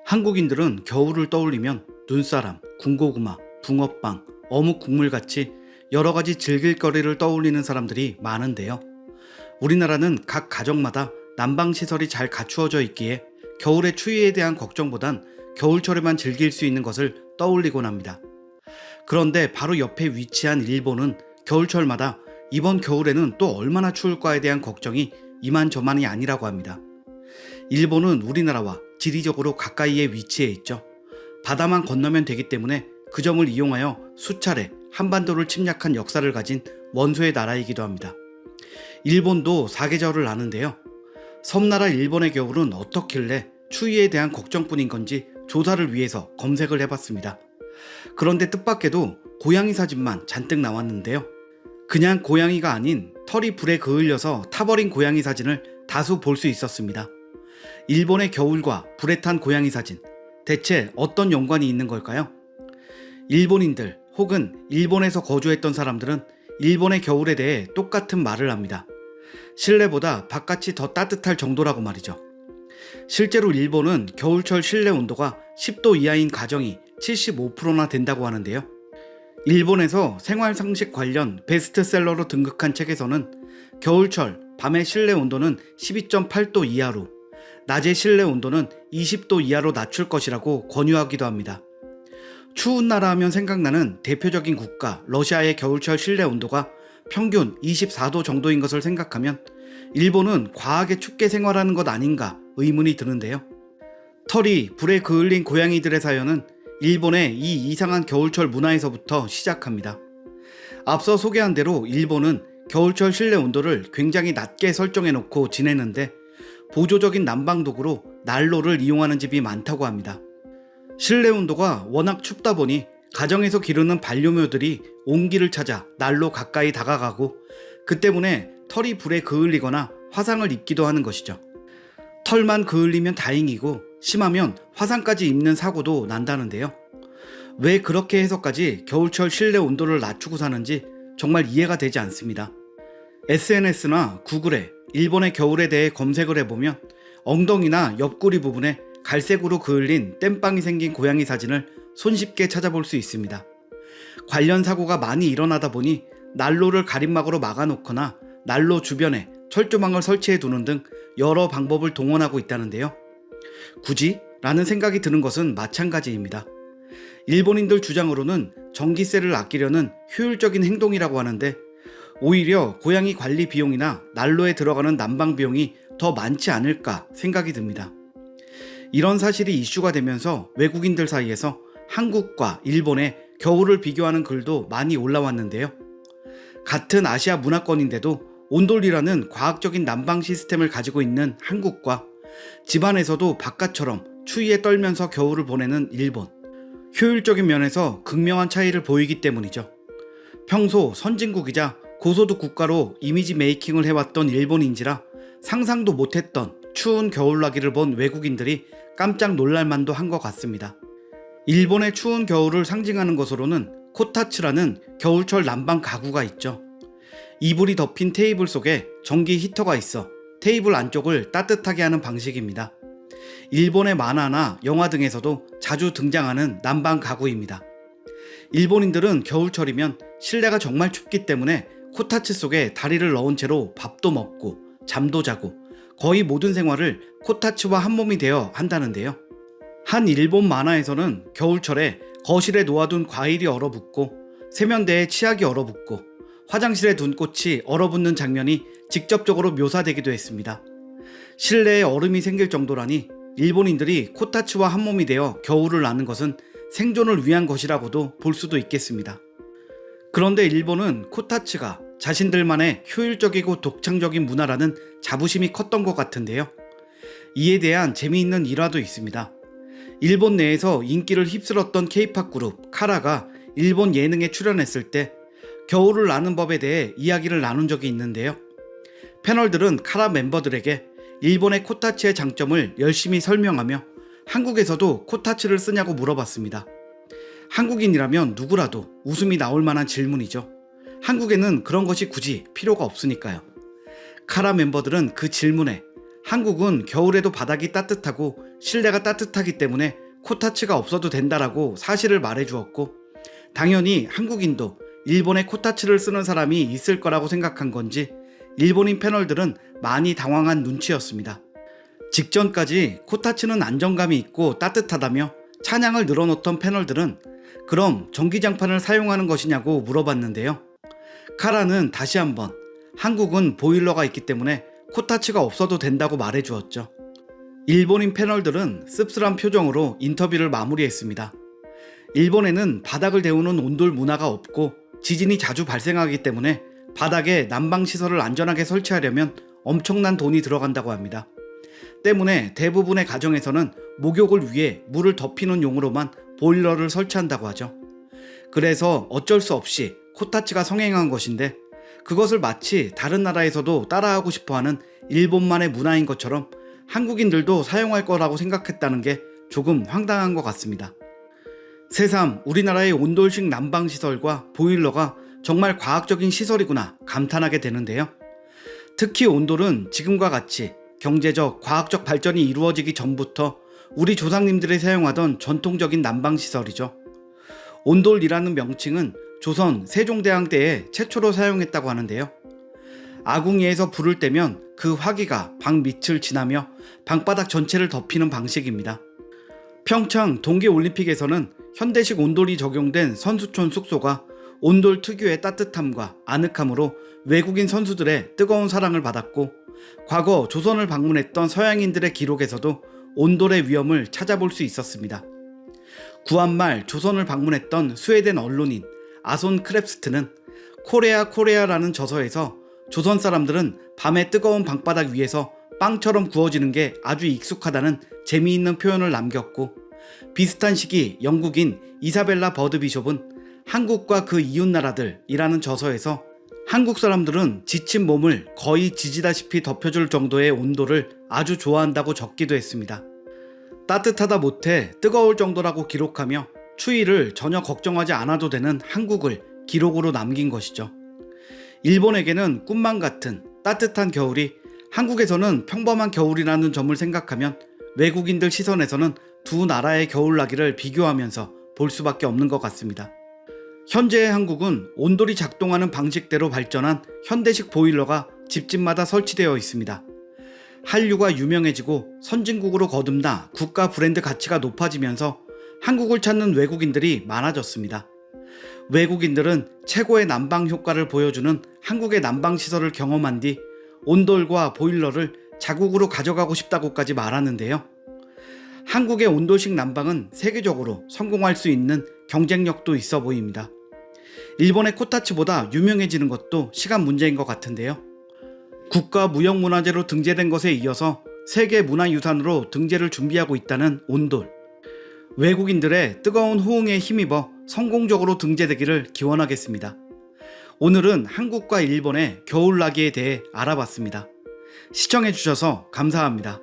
한국인들은 겨울을 떠올리면 눈사람, 군고구마, 붕어빵, 어묵 국물같이 여러 가지 즐길거리를 떠올리는 사람들이 많은데요. 우리나라는 각 가정마다 난방시설이 잘 갖추어져 있기에 겨울의 추위에 대한 걱정보단 겨울철에만 즐길 수 있는 것을 떠올리곤 합니다. 그런데 바로 옆에 위치한 일본은 겨울철마다 이번 겨울에는 또 얼마나 추울까에 대한 걱정이 이만저만이 아니라고 합니다. 일본은 우리나라와 지리적으로 가까이에 위치해 있죠. 바다만 건너면 되기 때문에 그 점을 이용하여 수차례 한반도를 침략한 역사를 가진 원소의 나라이기도 합니다. 일본도 사계절을 아는데요. 섬나라 일본의 겨울은 어떻길래 추위에 대한 걱정뿐인 건지 조사를 위해서 검색을 해봤습니다. 그런데 뜻밖에도 고양이 사진만 잔뜩 나왔는데요. 그냥 고양이가 아닌 털이 불에 그을려서 타버린 고양이 사진을 다수 볼 수 있었습니다. 일본의 겨울과 불에 탄 고양이 사진, 대체 어떤 연관이 있는 걸까요? 일본인들 혹은 일본에서 거주했던 사람들은 일본의 겨울에 대해 똑같은 말을 합니다. 실내보다 바깥이 더 따뜻할 정도라고 말이죠. 실제로 일본은 겨울철 실내 온도가 10도 이하인 가정이 75%나 된다고 하는데요. 일본에서 생활상식 관련 베스트셀러로 등극한 책에서는 겨울철 밤의 실내 온도는 12.8도 이하로, 낮의 실내 온도는 20도 이하로 낮출 것이라고 권유하기도 합니다. 추운 나라 하면 생각나는 대표적인 국가 러시아의 겨울철 실내 온도가 평균 24도 정도인 것을 생각하면 일본은 과하게 춥게 생활하는 것 아닌가 의문이 드는데요. 털이 불에 그을린 고양이들의 사연은 일본의 이 이상한 겨울철 문화에서부터 시작합니다. 앞서 소개한 대로 일본은 겨울철 실내 온도를 굉장히 낮게 설정해 놓고 지내는데 보조적인 난방도구로 난로를 이용하는 집이 많다고 합니다. 실내 온도가 워낙 춥다 보니 가정에서 기르는 반려묘들이 온기를 찾아 난로 가까이 다가가고 그 때문에 털이 불에 그을리거나 화상을 입기도 하는 것이죠. 털만 그을리면 다행이고 심하면 화상까지 입는 사고도 난다는데요. 왜 그렇게 해서까지 겨울철 실내 온도를 낮추고 사는지 정말 이해가 되지 않습니다. SNS나 구글에 일본의 겨울에 대해 검색을 해보면 엉덩이나 옆구리 부분에 갈색으로 그을린 땜빵이 생긴 고양이 사진을 손쉽게 찾아볼 수 있습니다. 관련 사고가 많이 일어나다 보니 난로를 가림막으로 막아놓거나 난로 주변에 철조망을 설치해 두는 등 여러 방법을 동원하고 있다는데요. 굳이? 라는 생각이 드는 것은 마찬가지입니다. 일본인들 주장으로는 전기세를 아끼려는 효율적인 행동이라고 하는데 오히려 고양이 관리 비용이나 난로에 들어가는 난방 비용이 더 많지 않을까 생각이 듭니다. 이런 사실이 이슈가 되면서 외국인들 사이에서 한국과 일본의 겨울을 비교하는 글도 많이 올라왔는데요. 같은 아시아 문화권인데도 온돌리라는 과학적인 난방 시스템을 가지고 있는 한국과 집안에서도 바깥처럼 추위에 떨면서 겨울을 보내는 일본. 효율적인 면에서 극명한 차이를 보이기 때문이죠. 평소 선진국이자 고소득 국가로 이미지 메이킹을 해왔던 일본인지라 상상도 못했던 추운 겨울나기를 본 외국인들이 깜짝 놀랄만도 한 것 같습니다. 일본의 추운 겨울을 상징하는 것으로는 코타츠라는 겨울철 난방 가구가 있죠. 이불이 덮인 테이블 속에 전기 히터가 있어 테이블 안쪽을 따뜻하게 하는 방식입니다. 일본의 만화나 영화 등에서도 자주 등장하는 난방 가구입니다. 일본인들은 겨울철이면 실내가 정말 춥기 때문에 코타츠 속에 다리를 넣은 채로 밥도 먹고 잠도 자고 거의 모든 생활을 코타츠와 한몸이 되어 한다는데요. 한 일본 만화에서는 겨울철에 거실에 놓아둔 과일이 얼어붙고 세면대에 치약이 얼어붙고 화장실에 둔 꽃이 얼어붙는 장면이 직접적으로 묘사되기도 했습니다. 실내에 얼음이 생길 정도라니 일본인들이 코타츠와 한몸이 되어 겨울을 나는 것은 생존을 위한 것이라고도 볼 수도 있겠습니다. 그런데 일본은 코타츠가 자신들만의 효율적이고 독창적인 문화라는 자부심이 컸던 것 같은데요. 이에 대한 재미있는 일화도 있습니다. 일본 내에서 인기를 휩쓸었던 K-POP 그룹 카라가 일본 예능에 출연했을 때 겨울을 나는 법에 대해 이야기를 나눈 적이 있는데요. 패널들은 카라 멤버들에게 일본의 코타츠의 장점을 열심히 설명하며 한국에서도 코타츠를 쓰냐고 물어봤습니다. 한국인이라면 누구라도 웃음이 나올 만한 질문이죠. 한국에는 그런 것이 굳이 필요가 없으니까요. 카라 멤버들은 그 질문에 한국은 겨울에도 바닥이 따뜻하고 실내가 따뜻하기 때문에 코타츠가 없어도 된다라고 사실을 말해주었고, 당연히 한국인도 일본에 코타츠를 쓰는 사람이 있을 거라고 생각한 건지 일본인 패널들은 많이 당황한 눈치였습니다. 직전까지 코타츠는 안정감이 있고 따뜻하다며 찬양을 늘어놓던 패널들은 그럼 전기장판을 사용하는 것이냐고 물어봤는데요. 카라는 다시 한번 한국은 보일러가 있기 때문에 코타츠가 없어도 된다고 말해주었죠. 일본인 패널들은 씁쓸한 표정으로 인터뷰를 마무리했습니다. 일본에는 바닥을 데우는 온돌 문화가 없고 지진이 자주 발생하기 때문에 바닥에 난방시설을 안전하게 설치하려면 엄청난 돈이 들어간다고 합니다. 때문에 대부분의 가정에서는 목욕을 위해 물을 덮이는 용으로만 보일러를 설치한다고 하죠. 그래서 어쩔 수 없이 코타츠가 성행한 것인데, 그것을 마치 다른 나라에서도 따라하고 싶어하는 일본만의 문화인 것처럼 한국인들도 사용할 거라고 생각했다는 게 조금 황당한 것 같습니다. 새삼 우리나라의 온돌식 난방시설과 보일러가 정말 과학적인 시설이구나 감탄하게 되는데요. 특히 온돌은 지금과 같이 경제적, 과학적 발전이 이루어지기 전부터 우리 조상님들이 사용하던 전통적인 난방시설이죠. 온돌이라는 명칭은 조선 세종대왕 때에 최초로 사용했다고 하는데요. 아궁이에서 불을 떼면 그 화기가 방 밑을 지나며 방바닥 전체를 덮이는 방식입니다. 평창 동계올림픽에서는 현대식 온돌이 적용된 선수촌 숙소가 온돌 특유의 따뜻함과 아늑함으로 외국인 선수들의 뜨거운 사랑을 받았고, 과거 조선을 방문했던 서양인들의 기록에서도 온돌의 위험을 찾아볼 수 있었습니다. 구한말 조선을 방문했던 스웨덴 언론인 아손 크랩스트는 코레아라는 저서에서 조선 사람들은 밤에 뜨거운 방바닥 위에서 빵처럼 구워지는 게 아주 익숙하다는 재미있는 표현을 남겼고, 비슷한 시기 영국인 이사벨라 버드 비숍은 한국과 그 이웃나라들이라는 저서에서 한국 사람들은 지친 몸을 거의 지지다시피 덮여줄 정도의 온도를 아주 좋아한다고 적기도 했습니다. 따뜻하다 못해 뜨거울 정도라고 기록하며 추위를 전혀 걱정하지 않아도 되는 한국을 기록으로 남긴 것이죠. 일본에게는 꿈만 같은 따뜻한 겨울이 한국에서는 평범한 겨울이라는 점을 생각하면 외국인들 시선에서는 두 나라의 겨울나기를 비교하면서 볼 수밖에 없는 것 같습니다. 현재의 한국은 온돌이 작동하는 방식대로 발전한 현대식 보일러가 집집마다 설치되어 있습니다. 한류가 유명해지고 선진국으로 거듭나 국가 브랜드 가치가 높아지면서 한국을 찾는 외국인들이 많아졌습니다. 외국인들은 최고의 난방 효과를 보여주는 한국의 난방시설을 경험한 뒤 온돌과 보일러를 자국으로 가져가고 싶다고까지 말하는데요. 한국의 온돌식 난방은 세계적으로 성공할 수 있는 경쟁력도 있어 보입니다. 일본의 코타츠보다 유명해지는 것도 시간 문제인 것 같은데요. 국가무형문화재로 등재된 것에 이어서 세계문화유산으로 등재를 준비하고 있다는 온돌. 외국인들의 뜨거운 호응에 힘입어 성공적으로 등재되기를 기원하겠습니다. 오늘은 한국과 일본의 겨울나기에 대해 알아봤습니다. 시청해주셔서 감사합니다.